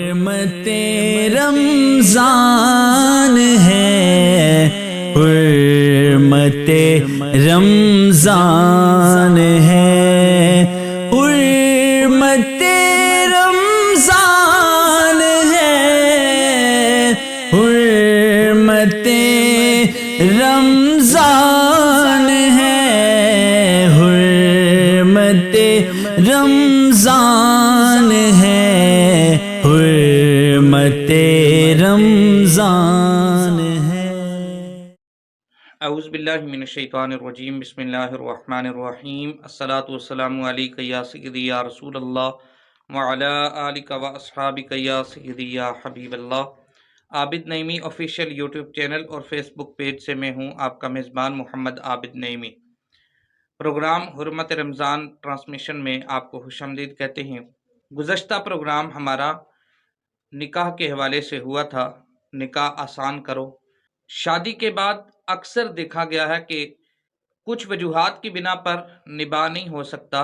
حرمت رمضان ہے، حرمت رمضان ہے، حرمت رمضان ہے، حرمت رمضان ہے، حرمت رمضان ہے، حرمت رمضان ہے۔ اعوذ باللہ من الشیطان الرجیم، بسم اللہ الرحمن الرحیم۔ الصلاۃ والسلام علیک یا سیدی یا رسول اللہ وعلی آلک و اصحابک یا سیدی یا حبیب اللہ۔ عابد نعیمی آفیشیل یوٹیوب چینل اور فیس بک پیج سے میں ہوں آپ کا میزبان محمد عابد نعیمی۔ پروگرام حرمت رمضان ٹرانسمیشن میں آپ کو خوش آمدید کہتے ہیں۔ گزشتہ پروگرام ہمارا نکاح کے حوالے سے ہوا تھا، نکاح آسان کرو۔ شادی کے بعد اکثر دیکھا گیا ہے کہ کچھ وجوہات کی بنا پر نباہ نہیں ہو سکتا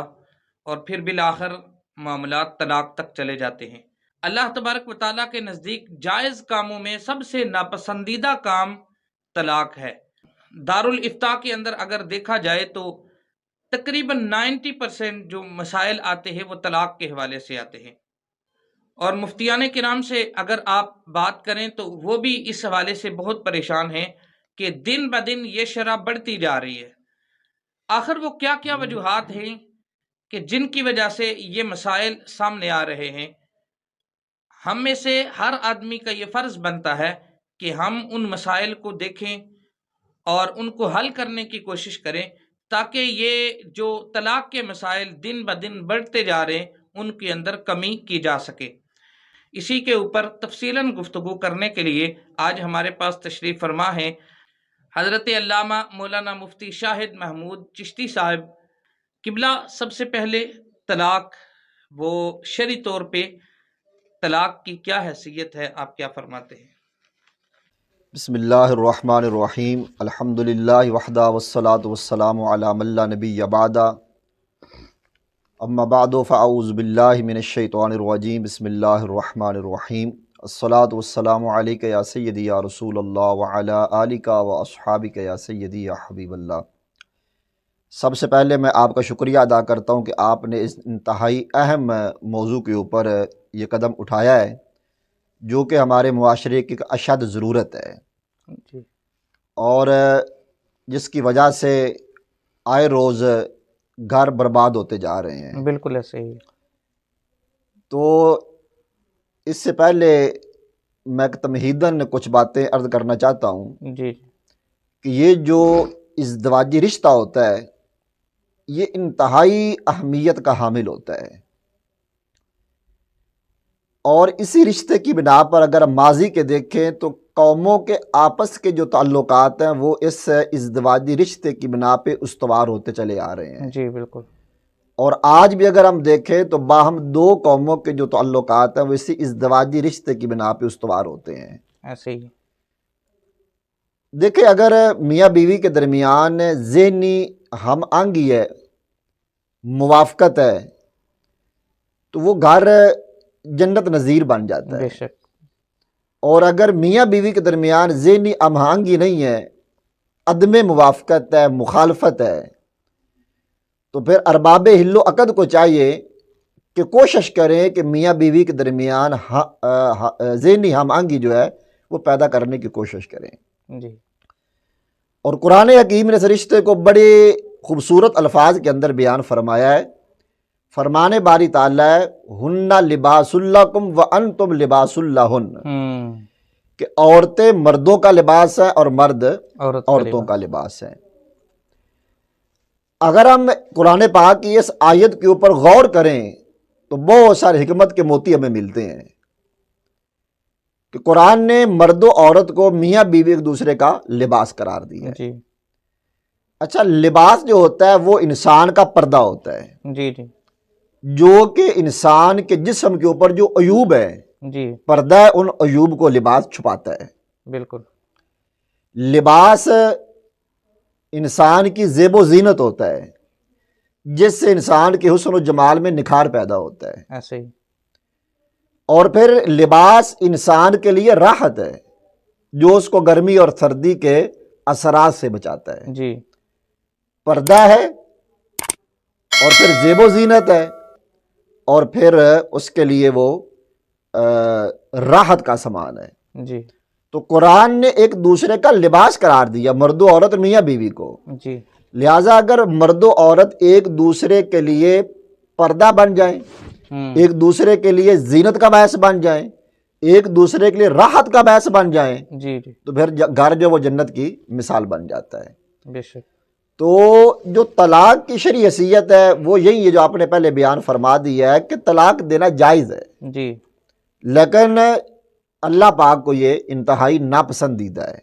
اور پھر بالآخر معاملات طلاق تک چلے جاتے ہیں۔ اللہ تبارک و تعالیٰ کے نزدیک جائز کاموں میں سب سے ناپسندیدہ کام طلاق ہے۔ دارالافتاء کے اندر اگر دیکھا جائے تو تقریباً 90% جو مسائل آتے ہیں وہ طلاق کے حوالے سے آتے ہیں، اور مفتیان کرام سے اگر آپ بات کریں تو وہ بھی اس حوالے سے بہت پریشان ہیں کہ دن بدن یہ شرح بڑھتی جا رہی ہے۔ آخر وہ کیا کیا وجوہات ہیں کہ جن کی وجہ سے یہ مسائل سامنے آ رہے ہیں؟ ہم میں سے ہر آدمی کا یہ فرض بنتا ہے کہ ہم ان مسائل کو دیکھیں اور ان کو حل کرنے کی کوشش کریں، تاکہ یہ جو طلاق کے مسائل دن بدن بڑھتے جا رہے ہیں ان کے اندر کمی کی جا سکے۔ اسی کے اوپر تفصیلاً گفتگو کرنے کے لیے آج ہمارے پاس تشریف فرما ہے حضرت علامہ مولانا مفتی شاہد محمود چشتی صاحب۔ قبلہ، سب سے پہلے طلاق، وہ شرعی طور پہ طلاق کی کیا حیثیت ہے، آپ کیا فرماتے ہیں؟ بسم اللہ الرحمن الرحیم، الحمدللہ وحدہ والصلاة والسلام علی من لا نبی بعدہ، اما بعد فاعوذ باللہ من الشیطان الرجیم، بسم اللہ الرحمن الرحیم، الصلاۃ والسلام علیک یا سیدی یا رسول اللہ وعلی آلک و اصحابک یا سیدی یا حبیب اللہ۔ سب سے پہلے میں آپ کا شکریہ ادا کرتا ہوں کہ آپ نے اس انتہائی اہم موضوع کے اوپر یہ قدم اٹھایا ہے جو کہ ہمارے معاشرے کی اشد ضرورت ہے، اور جس کی وجہ سے آئے روز گھر برباد ہوتے جا رہے ہیں۔ بالکل ایسے ہی۔ تو اس سے پہلے میں تمہیداً کچھ باتیں عرض کرنا چاہتا ہوں جی کہ یہ جو ازدواجی رشتہ ہوتا ہے یہ انتہائی اہمیت کا حامل ہوتا ہے، اور اسی رشتے کی بنا پر اگر ہم ماضی کے دیکھیں تو قوموں کے آپس کے جو تعلقات ہیں وہ اس ازدواجی رشتے کی بنا پہ استوار ہوتے چلے آ رہے ہیں۔ جی بالکل۔ اور آج بھی اگر ہم دیکھیں تو باہم دو قوموں کے جو تعلقات ہیں وہ اسی ازدواجی رشتے کی بنا پہ استوار ہوتے ہیں۔ ایسے ہی دیکھیں، اگر میاں بیوی کے درمیان ذہنی ہم آہنگی ہے، موافقت ہے، تو وہ گھر جنت نظیر بن جاتا ہے۔ بے شک۔ اور اگر میاں بیوی کے درمیان ذہنی ہم آہنگی نہیں ہے، عدم موافقت ہے، مخالفت ہے، تو پھر ارباب حل و عقد کو چاہیے کہ کوشش کریں کہ میاں بیوی کے درمیان ذہنی ہم آہنگی جو ہے وہ پیدا کرنے کی کوشش کریں۔ جی۔ اور قرآن حکیم نے اس رشتے کو بڑے خوبصورت الفاظ کے اندر بیان فرمایا ہے۔ فرمانے باری تعالیٰ ہے، ہن لباس لکم وانتم لباس لہن، کہ عورتیں مردوں کا لباس ہیں اور مرد عورتوں کا لباس ہیں۔ اگر ہم قرآن پاک کی اس آیت کے اوپر غور کریں تو بہت سارے حکمت کے موتی ہمیں ملتے ہیں کہ قرآن نے مرد و عورت کو میاں بیوی ایک دوسرے کا لباس قرار دیا ہے۔ جی۔ اچھا، لباس جو ہوتا ہے وہ انسان کا پردہ ہوتا ہے، جی جی۔ جو کہ انسان کے جسم کے اوپر جو عیوب ہے، جی پردہ ان عیوب کو لباس چھپاتا ہے۔ بالکل۔ لباس انسان کی زیب و زینت ہوتا ہے، جس سے انسان کے حسن و جمال میں نکھار پیدا ہوتا ہے۔ ایسے ہی اور پھر لباس انسان کے لیے راحت ہے جو اس کو گرمی اور سردی کے اثرات سے بچاتا ہے. جی پردہ ہے اور پھر زیب و زینت ہے اور پھر اس کے لیے وہ راحت کا سامان ہے. جی تو قرآن نے ایک دوسرے کا لباس قرار دیا مرد و عورت میاں بیوی کو. جی لہٰذا اگر مرد و عورت ایک دوسرے کے لیے پردہ بن جائیں، ایک دوسرے کے لیے زینت کا باعث بن جائیں، ایک دوسرے کے لیے راحت کا باعث بن جائیں، جی جی تو پھر گھر جو وہ جنت کی مثال بن جاتا ہے. بے شک. تو جو طلاق کی شرعی حیثیت ہے وہ یہی ہے جو آپ نے پہلے بیان فرما دیا ہے کہ طلاق دینا جائز ہے، جی لیکن اللہ پاک کو یہ انتہائی ناپسندیدہ ہے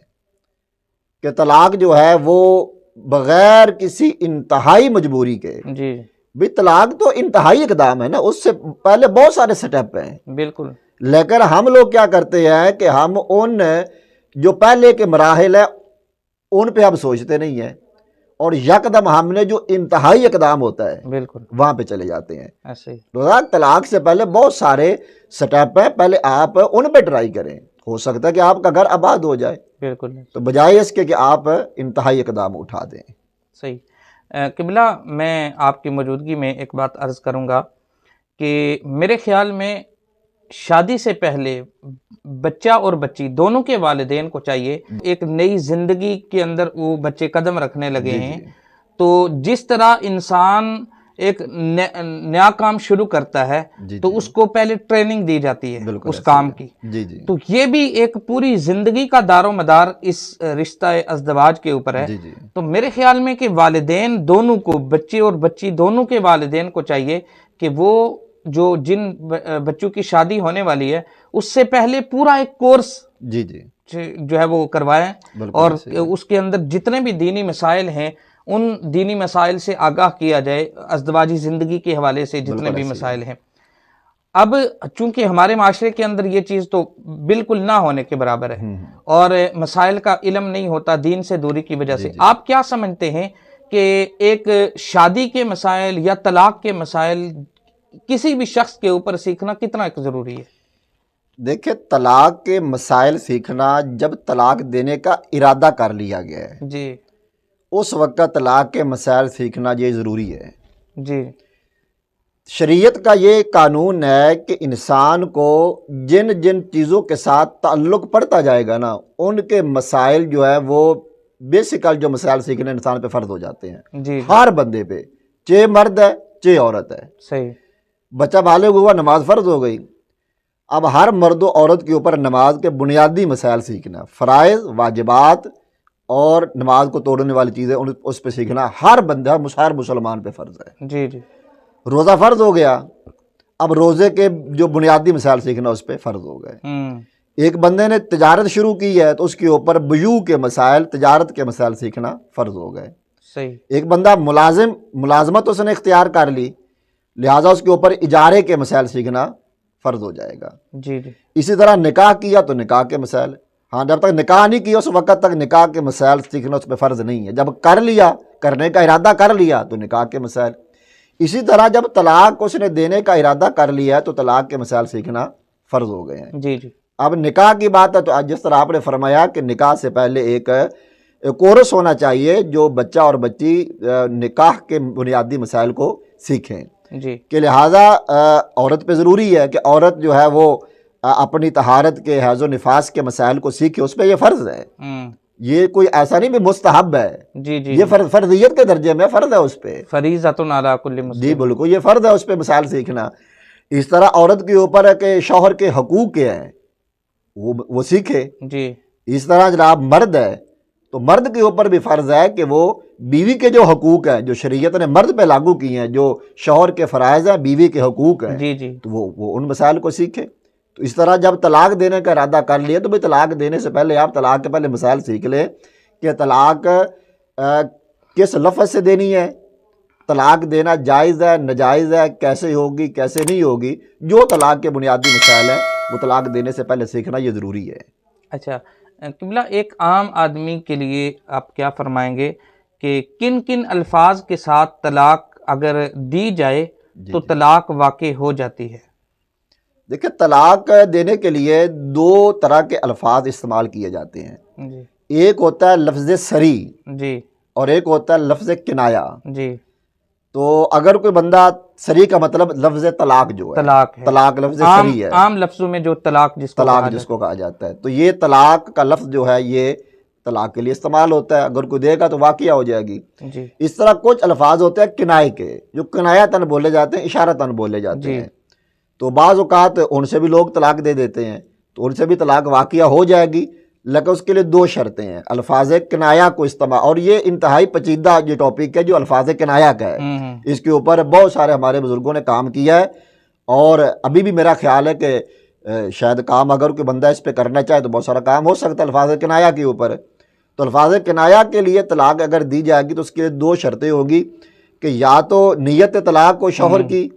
کہ طلاق جو ہے وہ بغیر کسی انتہائی مجبوری کے. جی بھی طلاق تو انتہائی اقدام ہے نا، اس سے پہلے بہت سارے سٹیپ ہیں. بالکل. لیکن ہم لوگ کیا کرتے ہیں کہ ہم ان جو پہلے کے مراحل ہیں ان پہ ہم سوچتے نہیں ہیں اور یکدم ہم نے جو انتہائی اقدام ہوتا ہے بالکل وہاں پہ چلے جاتے ہیں. ایسے ہی. طلاق سے پہلے بہت سارے سٹیپ ہیں، پہلے آپ ان پہ ٹرائی کریں، ہو سکتا ہے کہ آپ کا گھر آباد ہو جائے. بالکل. تو بجائے اس کے کہ آپ انتہائی اقدام اٹھا دیں. صحیح. قبلہ میں آپ کی موجودگی میں ایک بات عرض کروں گا کہ میرے خیال میں شادی سے پہلے بچہ اور بچی دونوں کے والدین کو چاہیے، ایک نئی زندگی کے اندر وہ بچے قدم رکھنے لگے ہیں، تو جس طرح انسان ایک نیا کام شروع کرتا ہے تو اس کو پہلے ٹریننگ دی جاتی ہے اس کام کی. تو یہ بھی ایک پوری زندگی کا دار و مدار اس رشتہ ازدواج کے اوپر ہے. تو میرے خیال میں کہ والدین دونوں کو، بچے اور بچی دونوں کے والدین کو چاہیے کہ وہ جو جن بچوں کی شادی ہونے والی ہے اس سے پہلے پورا ایک کورس جو ہے وہ کروائیں اور اس کے اندر جتنے بھی دینی مسائل ہیں ان دینی مسائل سے آگاہ کیا جائے، ازدواجی زندگی کے حوالے سے جتنے بھی مسائل ہیں. اب چونکہ ہمارے معاشرے کے اندر یہ چیز تو بالکل نہ ہونے کے برابر ہے اور مسائل کا علم نہیں ہوتا دین سے دوری کی وجہ سے. آپ کیا سمجھتے ہیں کہ ایک شادی کے مسائل یا طلاق کے مسائل کسی بھی شخص کے اوپر سیکھنا کتنا ضروری ہے؟ دیکھیں، طلاق کے مسائل سیکھنا جب طلاق دینے کا ارادہ کر لیا گیا ہے جی اس وقت طلاق کے مسائل سیکھنا یہ ضروری ہے. جی شریعت کا یہ قانون ہے کہ انسان کو جن جن چیزوں کے ساتھ تعلق پڑتا جائے گا نا ان کے مسائل جو ہے وہ بیسیکل جو مسائل سیکھنے انسان پہ فرض ہو جاتے ہیں. جی ہر بندے پہ، چاہے مرد ہے چاہے عورت ہے. صحیح. بچہ بالغ ہوا، نماز فرض ہو گئی. اب ہر مرد و عورت کے اوپر نماز کے بنیادی مسائل سیکھنا، فرائض، واجبات اور نماز کو توڑنے والی چیزیں اس پہ سیکھنا ہر بندہ، ہر مسلمان پہ فرض ہے. جی جی. روزہ فرض ہو گیا، اب روزے کے جو بنیادی مسائل سیکھنا اس پہ فرض ہو گئے. ایک بندے نے تجارت شروع کی ہے تو اس کے اوپر بیوع کے مسائل، تجارت کے مسائل سیکھنا فرض ہو گئے. صحیح. ایک بندہ ملازمت اس نے اختیار کر لی، لہٰذا اس کے اوپر اجارے کے مسائل سیکھنا فرض ہو جائے گا. جی جی. اسی طرح نکاح کیا تو نکاح کے مسائل، ہاں جب تک نکاح نہیں کیا اس وقت تک نکاح کے مسائل سیکھنا اس پہ فرض نہیں ہے. جب کر لیا، کرنے کا ارادہ کر لیا تو نکاح کے مسائل. اسی طرح جب طلاق اس نے دینے کا ارادہ کر لیا ہے تو طلاق کے مسائل سیکھنا فرض ہو گئے ہیں. جی جی. اب نکاح کی بات ہے تو آج جس طرح آپ نے فرمایا کہ نکاح سے پہلے ایک کورس ہونا چاہیے جو بچہ اور بچی نکاح کے بنیادی مسائل کو سیکھیں. جی. کہ لہٰذا عورت پہ ضروری ہے کہ عورت جو ہے وہ اپنی طہارت کے حیض و نفاس کے مسائل کو سیکھے، اس پہ یہ فرض ہے. یہ کوئی ایسا نہیں بھی مستحب ہے. جی جی. یہ فرضیت کے درجے میں فرض ہے اس پہ. فریضۃ علی کل مسلم. جی بالکل، یہ فرض ہے اس پہ مسائل سیکھنا. اس طرح عورت کے اوپر ہے کہ شوہر کے حقوق کیا ہیں وہ سیکھے. جی. اس طرح جناب مرد ہے تو مرد کے اوپر بھی فرض ہے کہ وہ بیوی کے جو حقوق ہیں جو شریعت نے مرد پہ لاگو کی ہیں، جو شوہر کے فرائض ہیں، بیوی کے حقوق ہیں، جی جی، تو وہ ان مسائل کو سیکھے. تو اس طرح جب طلاق دینے کا ارادہ کر لیا تو بھائی طلاق دینے سے پہلے آپ طلاق کے پہلے مسائل سیکھ لیں کہ طلاق کس لفظ سے دینی ہے، طلاق دینا جائز ہے ناجائز ہے، کیسے ہوگی کیسے نہیں ہوگی. جو طلاق کے بنیادی مسائل ہیں وہ طلاق دینے سے پہلے سیکھنا یہ ضروری ہے. اچھا قبلہ، ایک عام آدمی کے لیے آپ کیا فرمائیں گے کہ کن کن الفاظ کے ساتھ طلاق اگر دی جائے تو طلاق واقع ہو جاتی ہے؟ دیکھیں طلاق دینے کے لیے دو طرح کے الفاظ استعمال کیے جاتے ہیں. جی ایک ہوتا ہے لفظ صریح جی اور ایک ہوتا ہے لفظ کنایا. جی. تو اگر کوئی بندہ صریح کا مطلب لفظ طلاق جو ہے، طلاق ہے، طلاق لفظ صریح ہے، عام لفظوں میں جو طلاق جس کو کہا جاتا ہے، تو یہ طلاق کا لفظ جو ہے یہ طلاق کے لیے استعمال ہوتا ہے. اگر کوئی دے گا تو واقعہ ہو جائے گی. جی اس طرح کچھ الفاظ ہوتے ہیں کنائے کے، جو کنایاتاً بولے جاتے ہیں، اشارتاً بولے جاتے جی. ہیں. تو بعض اوقات ان سے بھی لوگ طلاق دے دیتے ہیں، تو ان سے بھی طلاق واقعہ ہو جائے گی، لیکن اس کے لیے دو شرطیں ہیں. الفاظ کنایا کو استعمال، اور یہ انتہائی پیچیدہ یہ ٹاپک ہے جو الفاظ کنایا کا ہے. اس کے اوپر بہت سارے ہمارے بزرگوں نے کام کیا ہے، اور ابھی بھی میرا خیال ہے کہ شاید کام اگر کوئی بندہ اس پہ کرنا چاہے تو بہت سارا کام ہو سکتا ہے الفاظ کنایا کے اوپر. تو الفاظ کنایا کے لیے طلاق اگر دی جائے گی تو اس کے لیے دو شرطیں ہوگی کہ یا تو نیت طلاق ہو شوہر کی،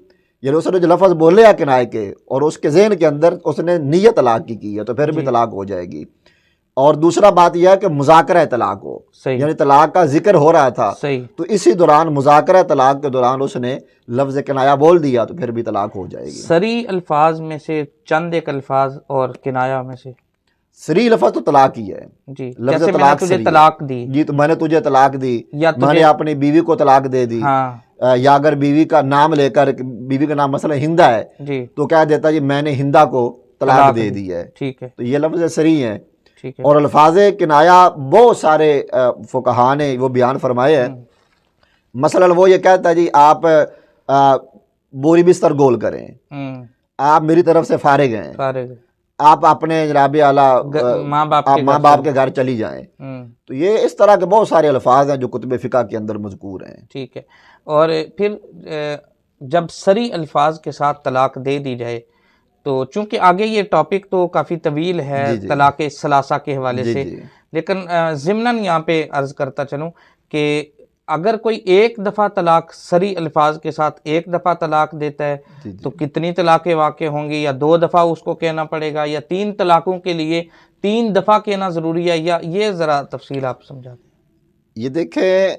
یعنی اس نے جو لفظ بولے ہیں کنائے کے اور اس کے ذہن کے اندر اس نے نیت طلاق کی ہے تو پھر بھی طلاق ہو جائے گی. اور دوسرا بات یہ ہے کہ مذاکرہ طلاق ہو، یعنی طلاق کا ذکر ہو رہا تھا تو اسی دوران مذاکرہ طلاق کے دوران اس نے لفظ کنایا بول دیا تو پھر بھی طلاق ہو جائے گی. صریح الفاظ میں سے چند ایک الفاظ اور کنایا میں سے. صریح لفظ تو طلاق ہی ہے. جی، لفظ جیسے میں نے طلاق تجھے صریح ہے. طلاق دی. جی، تو میں نے تجھے طلاق دی، یا میں نے اپنی بیوی کو طلاق دے دی. یا اگر بیوی کا نام لے کر، بیوی کا نام مثلا ہندا ہے جی تو کہہ دیتا جی میں نے ہندا کو طلاق دے دی ہے. ٹھیک ہے. تو یہ لفظ صریح ہے. ٹھیک ہے. اور الفاظ کنایا بہت سارے فقہا نے وہ بیان فرمائے ہیں. مثلا وہ یہ کہتا ہے جی آپ بوری بستر گول کریں، آپ میری طرف سے فارغ ہیں، آپ اپنے جناب اعلیٰ ماں باپ کے گھر چلی جائیں. تو یہ اس طرح کے بہت سارے الفاظ ہیں جو کتب فقہ کے اندر مذکور ہیں. ٹھیک ہے. اور پھر جب صریح الفاض کے ساتھ طلاق دے دی جائے تو چونکہ آگے یہ ٹاپک تو کافی طویل ہے طلاق ثلاثہ کے حوالے سے، لیکن ضمناً یہاں پہ عرض کرتا چلوں کہ اگر کوئی ایک دفعہ طلاق صریح الفاظ کے ساتھ ایک دفعہ طلاق دیتا ہے تو کتنی طلاقیں واقع ہوں گی، یا دو دفعہ اس کو کہنا پڑے گا، یا تین طلاقوں کے لیے تین دفعہ کہنا ضروری ہے، یا یہ ذرا تفصیل آپ سمجھا دیں. یہ دیکھیں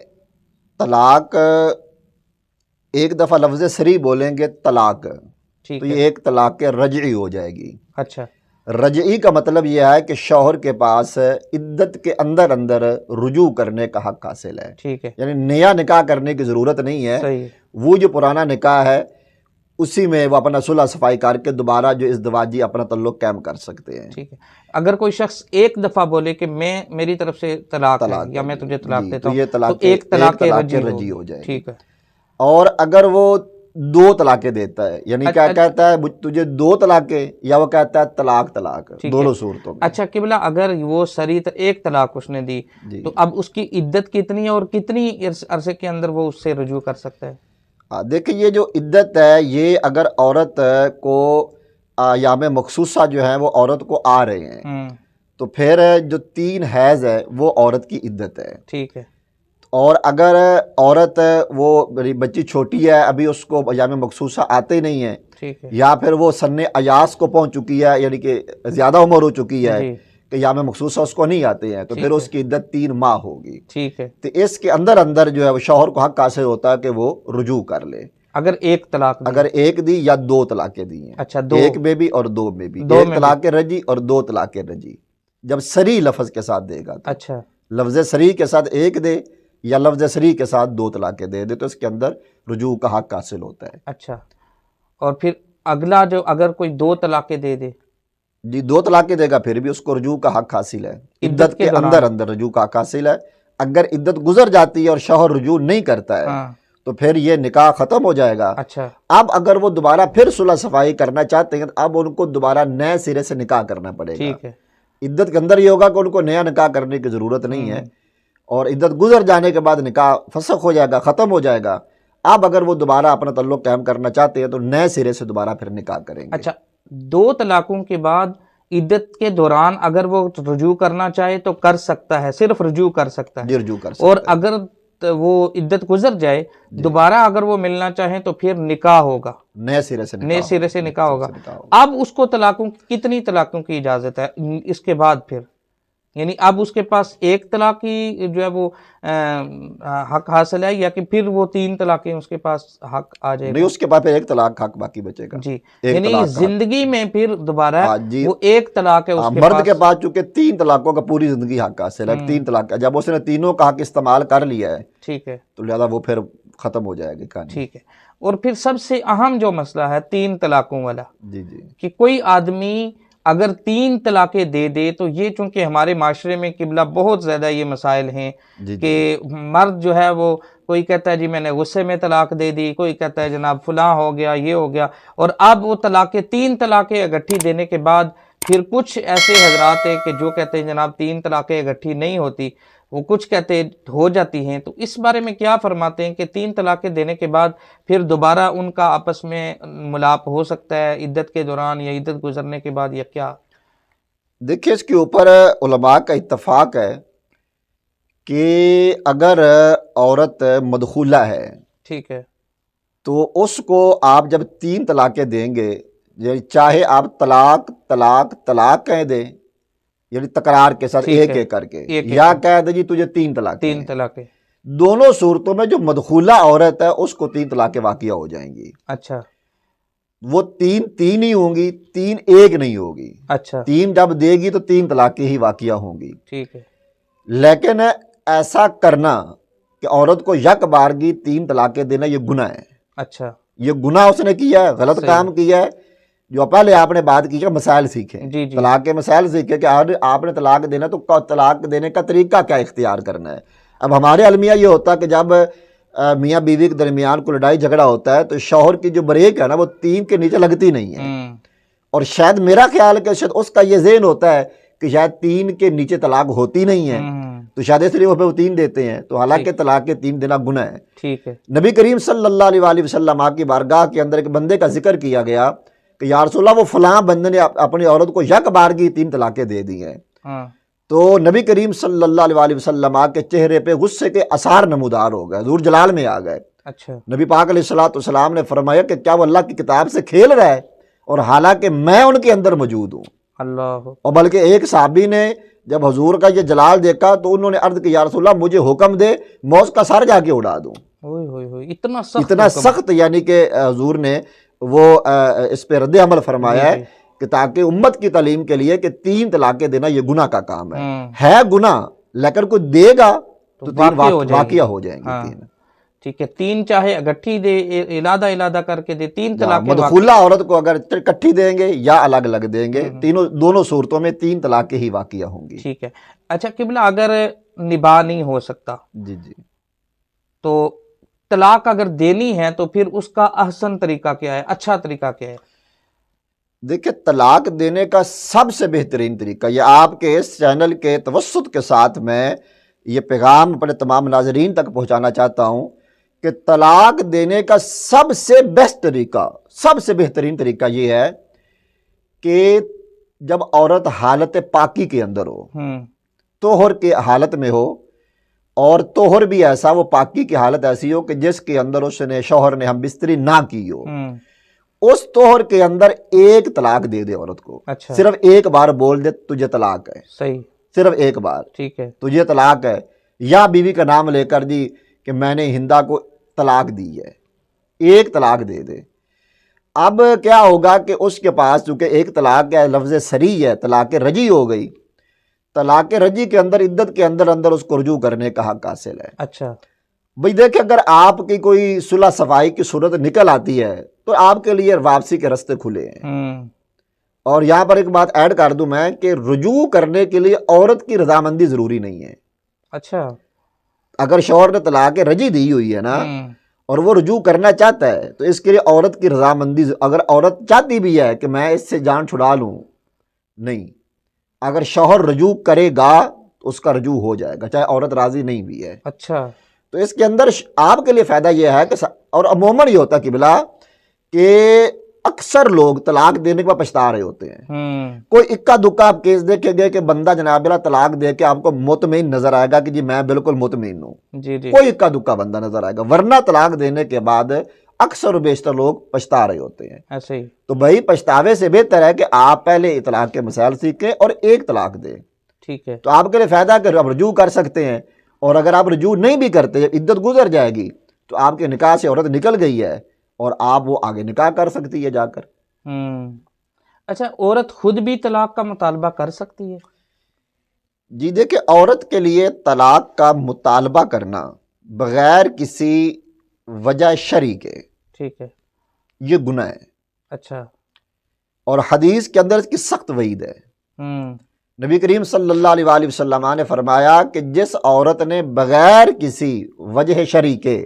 طلاق ایک دفعہ لفظ صریح بولیں گے طلاق تو یہ ایک طلاق رجعی ہو جائے گی. اچھا. رجعی کا مطلب یہ ہے کہ شوہر کے پاس عدت کے اندر اندر رجوع کرنے کا حق حاصل ہے. ٹھیک ہے. یعنی نیا نکاح کرنے کی ضرورت نہیں ہے. صحیح. وہ جو پرانا نکاح ہے اسی میں وہ اپنا صلح صفائی کر کے دوبارہ جو ازدواجی اپنا تعلق قائم کر سکتے ہیں. ٹھیک ہے. اگر کوئی شخص ایک دفعہ بولے کہ میری طرف سے طلاق ہے یا میں تجھے طلاق دیتا ہوں تو ایک طلاق رجعی ہو جائے. ٹھیک ہے. اور اگر وہ دو طلاقیں دیتا ہے، یعنی کیا کہتا ہے تجھے دو طلاقیں، یا وہ کہتا ہے طلاق دونوں صورتوں میں. اچھا قبلہ، اگر وہ صریح ایک طلاق اس نے دی تو اب اس کی عدت کتنی ہے اور کتنی عرصے کے اندر وہ اس سے رجوع کر سکتا ہے؟ دیکھیں یہ جو عدت ہے یہ اگر عورت کو ایام مخصوصہ جو ہیں وہ عورت کو آ رہے ہیں تو پھر جو 3 حیض ہے وہ عورت کی عدت ہے. ٹھیک ہے. اور اگر عورت وہ بچی چھوٹی ہے ابھی اس کو ایام مخصوصہ آتے نہیں ہیں، ٹھیک ہے، یا پھر وہ سن ایاس کو پہنچ چکی ہے یعنی کہ زیادہ عمر ہو چکی ہے کہ ایام مخصوصہ اس کو نہیں آتے ہیں تو پھر اس کی عدت 3 ماہ ہوگی. ٹھیک ہے. تو اس کے اندر اندر جو ہے وہ شوہر کو حق حاصل ہوتا ہے کہ وہ رجوع کر لے. اگر ایک طلاق دی، اگر ایک دی یا 2 طلاقیں دی ہیں. اچھا. ایک میں بھی اور 2 میں بھی، ایک طلاق رجی اور 2 طلاق رجی جب صریح لفظ کے ساتھ دے گا. اچھا. لفظ صریح کے ساتھ ایک دے یا لفظ صریح کے ساتھ 2 طلاقیں دے دے تو اس کے اندر رجوع کا حق حاصل ہوتا ہے. اچھا. اور پھر اگلا جو اگر کوئی 2 طلاقیں دے دے، جی 2 طلاقیں دے گا پھر بھی اس کو رجوع کا حق حاصل ہے. عدت کے اندر اندر رجوع کا حق حاصل ہے. اگر عدت گزر جاتی ہے اور شوہر رجوع نہیں کرتا ہے تو پھر یہ نکاح ختم ہو جائے گا. اچھا. اب اگر وہ دوبارہ پھر صلح صفائی کرنا چاہتے ہیں اب ان کو دوبارہ نئے سرے سے نکاح کرنا پڑے گا. ٹھیک ہے. عدت کے اندر یہ ہوگا کہ ان کو نیا نکاح کرنے کی ضرورت نہیں ہے، اور عدت گزر جانے کے بعد نکاح فسخ ہو جائے گا، ختم ہو جائے گا. اب اگر وہ دوبارہ اپنا تعلق قائم کرنا چاہتے ہیں تو نئے سرے سے دوبارہ پھر نکاح کریں گے. اچھا. 2 طلاقوں کے بعد عدت کے دوران اگر وہ رجوع کرنا چاہے تو کر سکتا ہے، صرف رجوع کر سکتا ہے. جی رجوع کر سکتا ہے. اور اگر وہ عدت گزر جائے دوبارہ اگر وہ ملنا چاہیں تو پھر نکاح ہوگا، نئے سرے سے نکاح ہوگا. اب اس کو کتنی طلاقوں کی اجازت ہے اس کے بعد؟ پھر یعنی اب اس کے پاس ایک طلاق کی جو ہے وہ حق حاصل ہے، یا کہ پھر وہ 3 طلاقیں اس کے پاس حق آ جائے نہیں، گا؟ اس کے بعد پھر ایک طلاق حق باقی بچے گا. جی، ایک یعنی طلاق کا حق. زندگی میں پھر دوبارہ جی، وہ ایک طلاق ہے اس کے مرد کے پاس. پاس چونکہ 3 طلاقوں کا پوری زندگی حق حاصل ہے. 3 طلاق کا جب اس نے تینوں کا حق استعمال کر لیا ہے ٹھیک ہے، تو لہذا وہ پھر ختم ہو جائے گی کہانی. ٹھیک ہے. اور پھر سب سے اہم جو مسئلہ ہے 3 طلاقوں والا، جی جی کہ کوئی آدمی اگر 3 طلاقیں دے دے، تو یہ چونکہ ہمارے معاشرے میں قبلہ بہت زیادہ یہ مسائل ہیں جی کہ مرد جو ہے وہ کوئی کہتا ہے جی میں نے غصے میں طلاق دے دی، کوئی کہتا ہے جناب فلاں ہو گیا، یہ ہو گیا. اور اب وہ 3 طلاقیں اکٹھی دینے کے بعد پھر کچھ ایسے حضرات ہیں کہ جو کہتے ہیں جناب 3 طلاقیں اکٹھی نہیں ہوتی، وہ کچھ کہتے ہو جاتی ہیں. تو اس بارے میں کیا فرماتے ہیں کہ 3 طلاقیں دینے کے بعد پھر دوبارہ ان کا آپس میں ملاپ ہو سکتا ہے عدت کے دوران یا عدت گزرنے کے بعد، یا کیا؟ دیکھیں، اس کے اوپر علماء کا اتفاق ہے کہ اگر عورت مدخولہ ہے ٹھیک ہے، تو اس کو آپ جب 3 طلاقیں دیں گے، یعنی چاہے آپ طلاق طلاق طلاق کہہ دیں، یعنی تکرار کے ساتھ ٹھیک ایک ہے، ایک کر کے، ایک یا ایک کہہ دیں جی تجھے 3 طلاقیں 3 ہیں. طلاقیں. دونوں صورتوں میں جو مدخولہ عورت ہے اس کو 3 طلاقیں واقعہ ہو جائیں گی. اچھا وہ 3 ہی ہوں گی، 3 ایک نہیں ہوگی. اچھا 3 جب دے گی تو 3 طلاقیں ہی واقعہ ہوں گی. ٹھیک ہے. لیکن ایسا کرنا کہ عورت کو یک بارگی 3 طلاقیں دینا یہ گناہ ہے. اچھا یہ گناہ اس نے کیا ہے، غلط صحیح. کام کیا ہے. جو پہلے آپ نے بات کی کہ مسائل سیکھیں، جی جی طلاق کے مسائل سیکھیں کہ آپ نے طلاق دینا تو طلاق دینے کا طریقہ کیا اختیار کرنا ہے. اب ہمارے المیہ یہ ہوتا ہے کہ جب میاں بیوی کے درمیان کوئی لڑائی جھگڑا ہوتا ہے تو شوہر کی جو بریک ہے نا وہ 3 کے نیچے لگتی نہیں ہے. اور شاید میرا خیال ہے کہ شاید اس کا یہ ذہن ہوتا ہے کہ شاید 3 کے نیچے طلاق ہوتی نہیں ہے، تو شاید اس لیے وہ 3 دیتے ہیں. تو حالانکہ طلاق کے 3 دینا گناہ ہے. ٹھیک ہے. نبی کریم صلی اللہ علیہ وآلہ وسلم کی بارگاہ کے اندر ایک بندے کا ذکر کیا گیا کہ یا رسول اللہ وہ فلاں بندے نے اپنی عورت کو یک بارگی 3 طلاقیں دے دی ہیں. ہاں تو نبی کریم صلی اللہ علیہ وآلہ وسلم کے چہرے پہ غصے کے اثار نمودار ہو گئے، حضور جلال میں آ گئے. اچھا نبی پاک علیہ السلام نے فرمایا کہ کیا وہ اللہ کی کتاب سے کھیل رہا ہے، اور حالانکہ میں ان کے اندر موجود ہوں. اللہ. اور بلکہ ایک صحابی نے جب حضور کا یہ جلال دیکھا تو انہوں نے عرض کی یا رسول اللہ مجھے حکم دے میں اس کا سر جا کے اڑا دوں. اتنا اتنا سخت، یعنی کہ حضور نے وہ اس پہ رد عمل فرمایا ہے کہ تاکہ امت کی تعلیم کے لیے کہ 3 طلاقیں دینا یہ گناہ کا کام ہے گناہ، لیکن کوئی دے گا تو 3 واقعہ ہو جائیں گے. 3 ٹھیک ہے. 3 چاہے اکٹھی دے، علادہ کر کے دے، 3 طلاقیں مدخولہ عورت کو اگر اکٹھی دیں گے یا الگ الگ دیں گے، دونوں صورتوں میں 3 طلاقیں ہی واقعہ ہوں گی. ٹھیک ہے. اچھا قبلہ اگر نباہ نہیں ہو سکتا جی جی تو طلاق اگر دینی ہے تو پھر اس کا احسن طریقہ کیا ہے، اچھا طریقہ کیا ہے؟ دیکھیں، طلاق دینے کا سب سے بہترین طریقہ، یہ آپ کے اس چینل کے توسط کے ساتھ میں یہ پیغام اپنے تمام ناظرین تک پہنچانا چاہتا ہوں کہ طلاق دینے کا سب سے بیسٹ طریقہ، سب سے بہترین طریقہ یہ ہے کہ جب عورت حالت پاکی کے اندر ہو، طہر کے حالت میں ہو، اور طہر بھی ایسا، وہ پاکی کی حالت ایسی ہو کہ جس کے اندر اس نے شوہر نے ہم بستری نہ کی ہو، اس طہر کے اندر ایک طلاق دے دے عورت کو. اچھا صرف ایک بار بول دے تجھے طلاق ہے، صحیح، صرف ایک بار ٹھیک ہے، تجھے طلاق ہے، یا بیوی کا نام لے کر دی کہ میں نے ہندا کو طلاق دی ہے، ایک طلاق دے دے. اب کیا ہوگا کہ اس کے پاس چونکہ ایک طلاق ہے، لفظ صریح ہے، طلاق رجی ہو گئی. طلاق رجی کے اندر عدت کے اندر اس کو رجوع کرنے کا حق حاصل ہے. اچھا بھئی دیکھیں، اگر آپ کی کوئی صلح صفائی کی صورت نکل آتی ہے تو آپ کے لیے واپسی کے راستے کھلے ہیں. اور یہاں پر ایک بات ایڈ کر دوں میں کہ رجوع کرنے کے لیے عورت کی رضامندی ضروری نہیں ہے. اچھا اگر شوہر نے طلاق رجی دی ہوئی ہے نا اور وہ رجوع کرنا چاہتا ہے تو اس کے لیے عورت کی رضامندی، اگر عورت چاہتی بھی ہے کہ میں اس سے جان چھڑا لوں، نہیں، اگر شوہر رجوع کرے گا تو اس کا رجوع ہو جائے گا چاہے عورت راضی نہیں بھی ہے. اچھا تو اس کے اندر آپ کے لیے فائدہ یہ ہے کہ، اور عموماً یہ ہوتا ہے قبلہ کہ اکثر لوگ طلاق دینے کے بعد پچھتا رہے ہوتے ہیں. کوئی اکا دکا آپ کیس دیکھیں گے کہ بندہ جناب اللہ طلاق دے کے آپ کو مطمئن نظر آئے گا کہ جی میں بالکل مطمئن ہوں. جی جی کوئی اکا دکا بندہ نظر آئے گا، ورنہ طلاق دینے کے بعد اکثر و بیشتر لوگ پچھتا رہے ہوتے ہیں. ایسے ہی. تو بھائی پچھتاوے سے بہتر ہے کہ آپ پہلے طلاق کے مسائل سیکھیں اور ایک طلاق دیں. ٹھیک ہے، تو آپ کے لیے فائدہ ہے کہ آپ رجوع کر سکتے ہیں، اور اگر آپ رجوع نہیں بھی کرتے، جب عدت گزر جائے گی تو آپ کے نکاح سے عورت نکل گئی ہے اور آپ وہ آگے نکاح کر سکتی ہے جا کر۔ اچھا، عورت خود بھی طلاق کا مطالبہ کر سکتی ہے؟ جی دیکھیں، عورت کے لیے طلاق کا مطالبہ کرنا بغیر کسی وجہ شرعی کے ٹھیک ہے، یہ گناہ ہے، اچھا، اور حدیث کے اندر اس کی سخت وعید ہے۔ نبی کریم صلی اللہ علیہ وآلہ وسلم نے فرمایا کہ جس عورت نے بغیر کسی وجہ شرعی کے،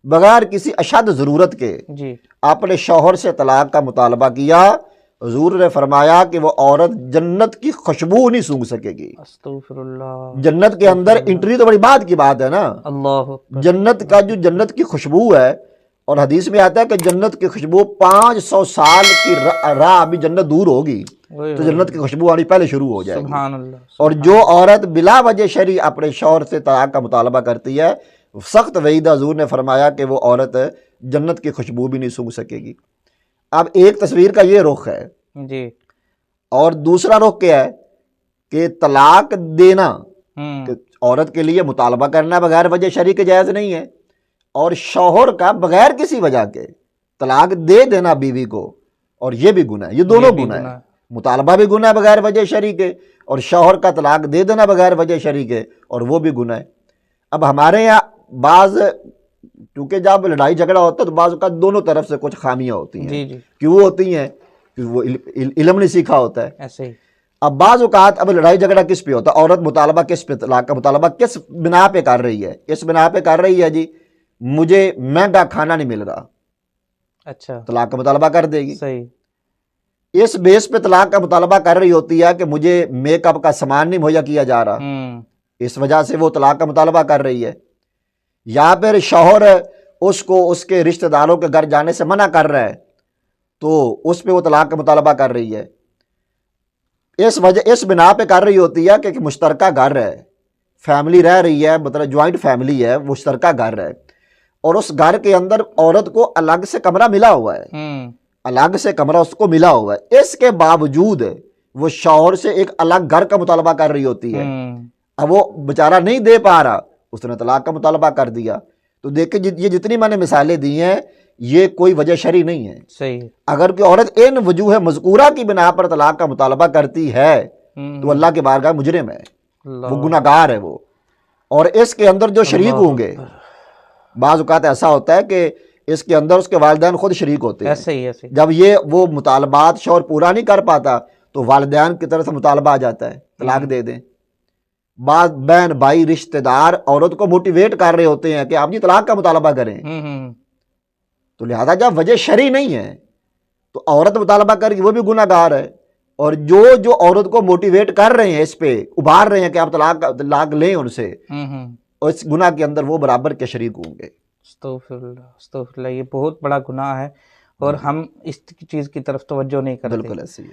بغیر کسی اشد ضرورت کے جی، اپنے شوہر سے طلاق کا مطالبہ کیا، حضور نے فرمایا کہ وہ عورت جنت کی خوشبو نہیں سونگھ سکے گی۔ استغفر اللہ، جنت کے اندر انٹری تو بڑی بات کی بات ہے نا، اللہ اکبر، جنت کا جو جنت کی خوشبو ہے، اور حدیث میں آتا ہے کہ جنت کی خوشبو 500 سال کی راہ بھی جنت دور ہوگی تو جنت کی خوشبو آنی پہلے شروع ہو جائے گی۔ سبحان اللہ، اور جو عورت بلا وجہ شرعی اپنے شوہر سے طلاق کا مطالبہ کرتی ہے، سخت وعید حضور نے فرمایا کہ وہ عورت جنت کی خوشبو بھی نہیں سونگھ سکے گی۔ اب ایک تصویر کا یہ رخ ہے، جی، اور دوسرا رخ کیا ہے کہ طلاق دینا، کہ عورت کے لیے مطالبہ کرنا بغیر وجہ شرعی کے جائز نہیں ہے، اور شوہر کا بغیر کسی وجہ کے طلاق دے دینا بیوی کو، اور یہ بھی گناہ ہے، یہ دونوں گناہ ہے۔ مطالبہ بھی گناہ ہے بغیر وجہ شرعی کے، اور شوہر کا طلاق دے دینا بغیر وجہ شرعی کے، اور وہ بھی گناہ ہے۔ اب ہمارے یہاں بعض، کیونکہ جب لڑائی جھگڑا ہوتا ہے تو بعض اوقات دونوں طرف سے کچھ خامیاں ہوتی ہیں، جی جی، کیوں ہوتی ہیں کہ وہ علم نہیں سیکھا ہوتا ہے۔ ایسے ہی، اب بعض اوقات اب لڑائی جھگڑا کس پہ ہوتا ہے، عورت مطالبہ کس پہ، طلاق کا مطالبہ کس بنا پہ کر رہی ہے؟ اس بنا پہ کر رہی ہے جی مجھے مہنگا کھانا نہیں مل رہا، اچھا، طلاق کا مطالبہ کر دے گی۔ صحیح، اس بیس پہ طلاق کا مطالبہ کر رہی ہوتی ہے کہ مجھے میک اپ کا سامان نہیں مہیا کیا جا رہا، اس وجہ سے وہ طلاق کا مطالبہ کر رہی ہے۔ یا پھر شوہر اس کو اس کے رشتہ داروں کے گھر جانے سے منع کر رہا ہے تو اس پہ وہ طلاق کا مطالبہ کر رہی ہے۔ اس بنا پہ کر رہی ہوتی ہے کہ مشترکہ گھر ہے، فیملی رہ رہی ہے، مطلب جوائنٹ فیملی ہے، مشترکہ گھر ہے، اور اس گھر کے اندر عورت کو الگ سے کمرہ ملا ہوا ہے، الگ سے کمرہ اس کو ملا ہوا ہے، اس کے باوجود وہ شوہر سے ایک الگ گھر کا مطالبہ کر رہی ہوتی ہے۔ اب وہ بیچارہ نہیں دے پا رہا، اس نے طلاق کا مطالبہ کر دیا۔ تو دیکھیں یہ جتنی میں نے مثالیں دی ہیں یہ کوئی وجہ شرعی نہیں ہے۔ صحیح، اگر کوئی عورت ان وجوہ مذکورہ کی بنا پر طلاق کا مطالبہ کرتی ہے تو اللہ کے بارگاہ مجرم ہے، وہ گناہ گار ہے وہ، اور اس کے اندر جو شریک ہوں گے، بعض اوقات ایسا ہوتا ہے کہ اس کے اندر اس کے والدین خود شریک ہوتے ہیں، ایسے ہی، ایسے ہی، جب یہ وہ مطالبات شوہر پورا نہیں کر پاتا تو والدین کی طرف سے مطالبہ آ جاتا ہے طلاق دے دیں۔ بعض بہن بھائی رشتہ دار عورت کو موٹیویٹ کر رہے ہوتے ہیں کہ آپ جی طلاق کا مطالبہ کریں، تو لہذا جب وجہ شرعی نہیں ہے تو عورت مطالبہ کر کے وہ بھی گناہ گار ہے، اور جو عورت کو موٹیویٹ کر رہے ہیں، اس پہ ابھار رہے ہیں کہ آپ طلاق لیں ان سے، اور اس گناہ کے اندر وہ برابر کے شریک ہوں گے۔ استغفر اللہ، استغفر اللہ، یہ بہت بڑا گناہ ہے اور ہم اس چیز کی طرف توجہ نہیں کرتے۔ بالکل ایسی ہے۔